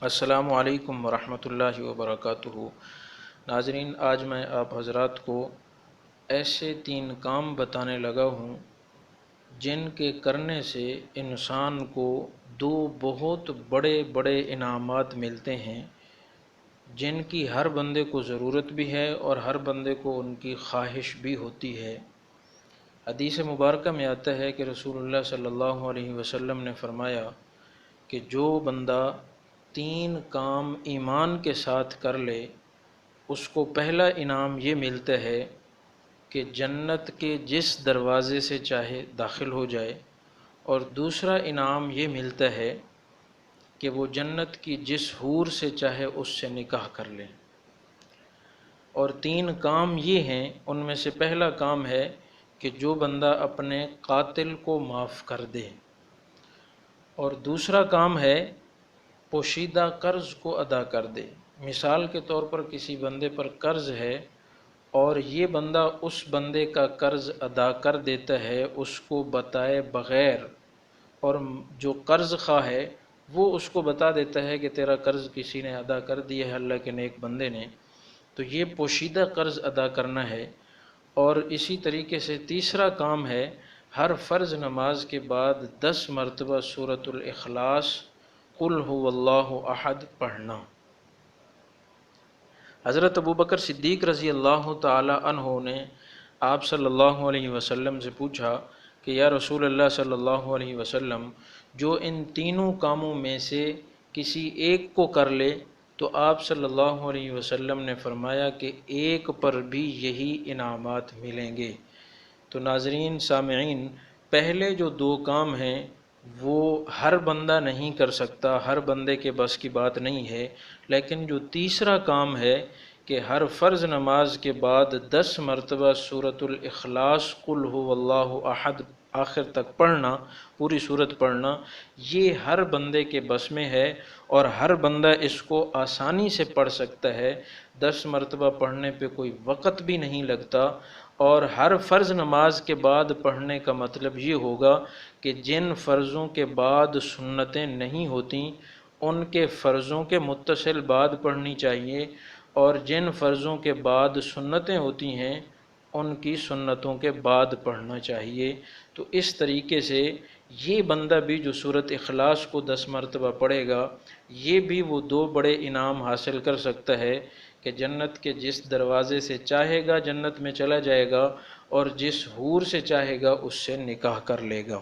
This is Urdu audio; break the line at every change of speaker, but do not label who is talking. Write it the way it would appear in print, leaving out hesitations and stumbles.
السلام علیکم ورحمۃ اللہ وبرکاتہ۔ ناظرین، آج میں آپ حضرات کو ایسے 3 کام بتانے لگا ہوں جن کے کرنے سے انسان کو 2 بہت بڑے بڑے انعامات ملتے ہیں، جن کی ہر بندے کو ضرورت بھی ہے اور ہر بندے کو ان کی خواہش بھی ہوتی ہے۔ حدیث مبارکہ میں آتا ہے کہ رسول اللہ صلی اللہ علیہ وسلم نے فرمایا کہ جو بندہ 3 کام ایمان کے ساتھ کر لے، اس کو پہلا انعام یہ ملتا ہے کہ جنت کے جس دروازے سے چاہے داخل ہو جائے، اور دوسرا انعام یہ ملتا ہے کہ وہ جنت کی جس حور سے چاہے اس سے نکاح کر لے۔ اور 3 کام یہ ہیں، ان میں سے پہلا کام ہے کہ جو بندہ اپنے قاتل کو معاف کر دے، اور دوسرا کام ہے پوشیدہ قرض کو ادا کر دے۔ مثال کے طور پر کسی بندے پر قرض ہے اور یہ بندہ اس بندے کا قرض ادا کر دیتا ہے اس کو بتائے بغیر، اور جو قرض خواہ ہے وہ اس کو بتا دیتا ہے کہ تیرا قرض کسی نے ادا کر دیا ہے، اللہ کے نیک بندے نے، تو یہ پوشیدہ قرض ادا کرنا ہے۔ اور اسی طریقے سے تیسرا کام ہے ہر فرض نماز کے بعد 10 مرتبہ سورۃ الاخلاص قل هو اللہ احد پڑھنا۔ حضرت ابوبکر صدیق رضی اللہ تعالی عنہ نے آپ صلی اللہ علیہ وسلم سے پوچھا کہ یا رسول اللہ صلی اللہ علیہ وسلم، جو ان تینوں کاموں میں سے کسی ایک کو کر لے تو آپ صلی اللہ علیہ وسلم نے فرمایا کہ ایک پر بھی یہی انعامات ملیں گے۔ تو ناظرین سامعین، پہلے جو 2 کام ہیں وہ ہر بندہ نہیں کر سکتا، ہر بندے کے بس کی بات نہیں ہے، لیکن جو تیسرا کام ہے کہ ہر فرض نماز کے بعد 10 مرتبہ سورۃ الاخلاص قل هو اللہ احد آخر تک پڑھنا، پوری صورت پڑھنا، یہ ہر بندے کے بس میں ہے اور ہر بندہ اس کو آسانی سے پڑھ سکتا ہے۔ 10 مرتبہ پڑھنے پہ کوئی وقت بھی نہیں لگتا، اور ہر فرض نماز کے بعد پڑھنے کا مطلب یہ ہوگا کہ جن فرضوں کے بعد سنتیں نہیں ہوتیں ان کے فرضوں کے متصل بعد پڑھنی چاہیے، اور جن فرضوں کے بعد سنتیں ہوتی ہیں ان کی سنتوں کے بعد پڑھنا چاہیے۔ تو اس طریقے سے یہ بندہ بھی جو سورۃ اخلاص کو 10 مرتبہ پڑھے گا، یہ بھی وہ 2 بڑے انعام حاصل کر سکتا ہے کہ جنت کے جس دروازے سے چاہے گا جنت میں چلا جائے گا، اور جس حور سے چاہے گا اس سے نکاح کر لے گا۔